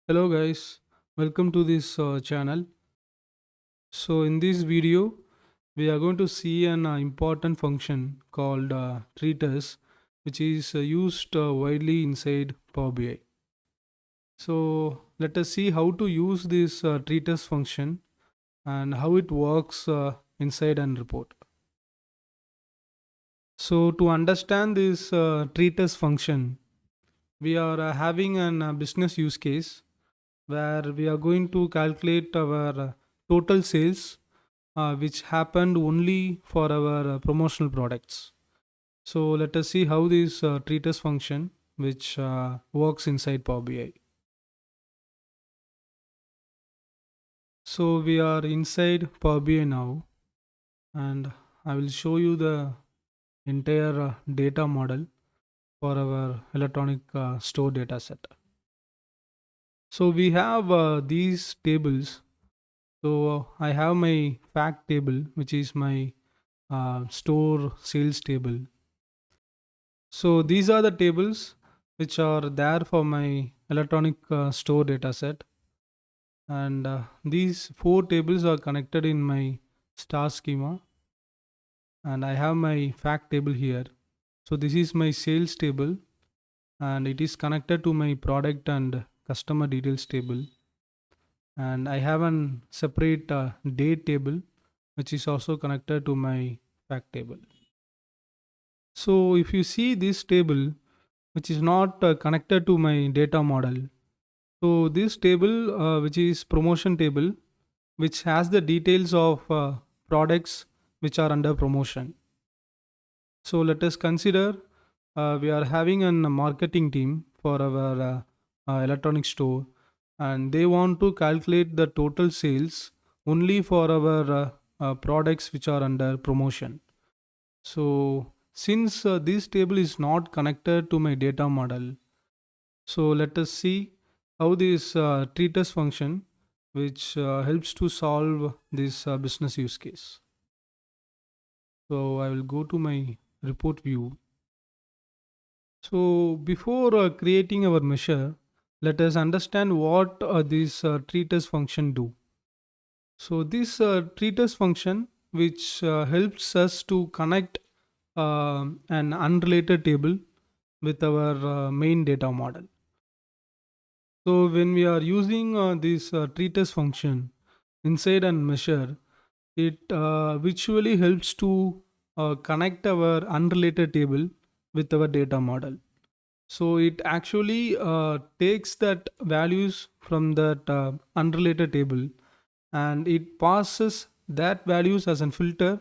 Hello guys, welcome to this channel. So in this video, we are going to see an important function called TREATAS, which is used widely inside Power BI. So let us see how to use this TREATAS function and how it works inside and report. So to understand this TREATAS function, we are having an business use case where we are going to calculate our total sales which happened only for our promotional products. So let us see how this treatise function which works inside Power BI. So we are inside Power BI now, and I will show you the entire data model for our electronic store data set. So we have these tables. So I have my fact table, which is my store sales table. So these are the tables which are there for my electronic store data set, and these four tables are connected in my star schema, and I have my fact table here. So this is my sales table, and it is connected to my product and customer details table, and I have an separate date table which is also connected to my fact table. So if you see this table, which is not connected to my data model. So this table, which is promotion table, which has the details of products which are under promotion. So let us consider we are having a marketing team for our electronic store, and they want to calculate the total sales only for our products which are under promotion. So since this table is not connected to my data model, so let us see how this treatise function, which helps to solve this business use case. So I will go to my report view. So before creating our measure, let us understand what this treatise function do. So this treatise function, which helps us to connect an unrelated table with our main data model. So when we are using this treatise function inside and measure, it visually helps to connect our unrelated table with our data model. So it actually takes that values from that unrelated table, and it passes that values as a filter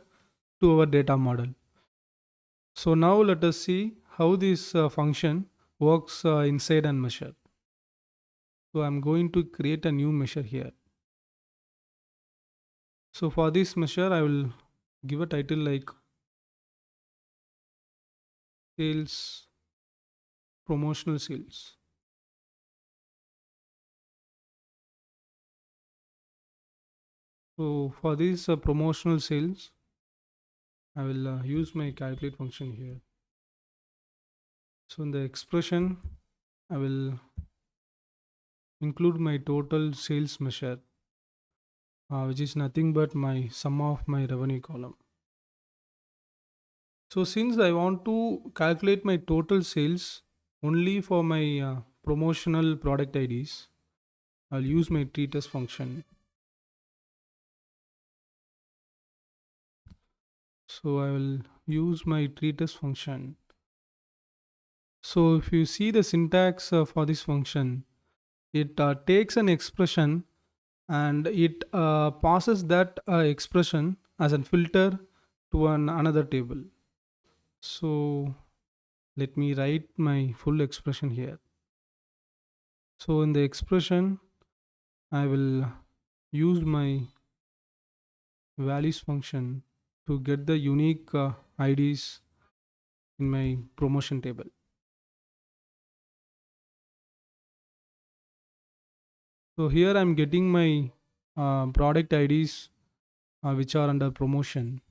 to our data model. So now let us see how this function works inside and measure. So I'm going to create a new measure here. So for this measure, I will give a title like sales, promotional sales. So for this promotional sales, I will use my calculate function here. So in the expression, I will include my total sales measure, which is nothing but my sum of my revenue column. So since I want to calculate my total sales only for my promotional product IDs, I'll use my treatise function. So I will use my treatise function. So if you see the syntax for this function, it takes an expression and it passes that expression as a filter to another table. So let me write my full expression here. So in the expression, I will use my values function to get the unique IDs in my promotion table. So here I'm getting my product IDs which are under promotion,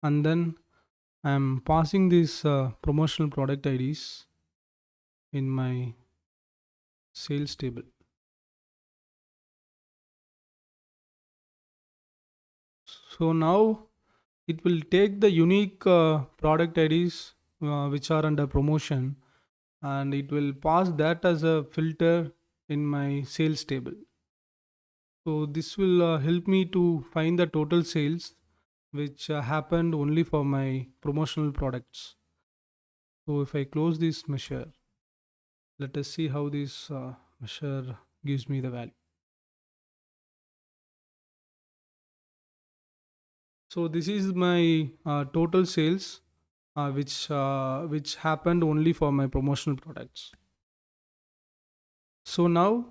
and then I'm passing these promotional product IDs in my sales table. So now it will take the unique product IDs which are under promotion, and it will pass that as a filter in my sales table. So this will help me to find the total sales which happened only for my promotional products. So if I close this measure, let us see how this measure gives me the value. So this is my total sales which happened only for my promotional products. So now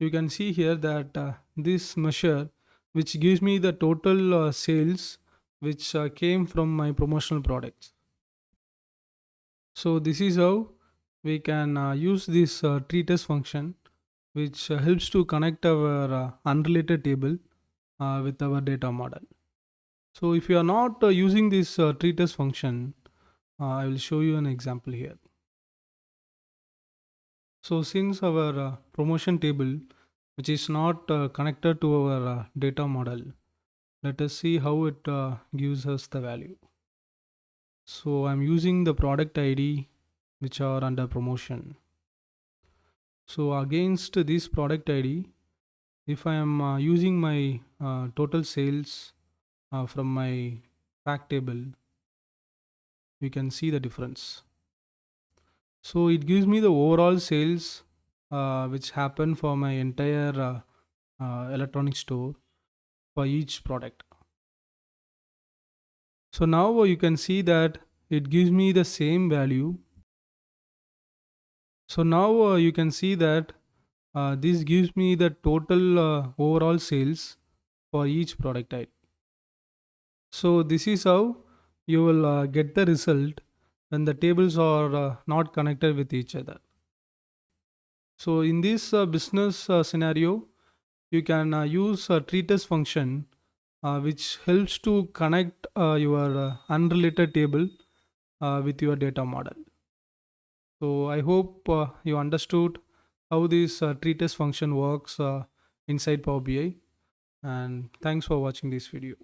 you can see here that this measure which gives me the total sales which came from my promotional products. So this is how we can use this TREATAS function which helps to connect our unrelated table with our data model. So if you are not using this TREATAS function, I will show you an example here. So since our promotion table which is not connected to our data model, let us see how it gives us the value. So I'm using the product ID which are under promotion. So against this product ID, if I am using my total sales from my fact table, you can see the difference. So it gives me the overall sales which happen for my entire electronic store for each product. So now you can see that it gives me the same value. So now you can see that this gives me the total overall sales for each product type. So this is how you will get the result when the tables are not connected with each other. So in this business scenario, you can use a TREATAS function which helps to connect your unrelated table with your data model. So I hope you understood how this TREATAS function works inside Power BI, and thanks for watching this video.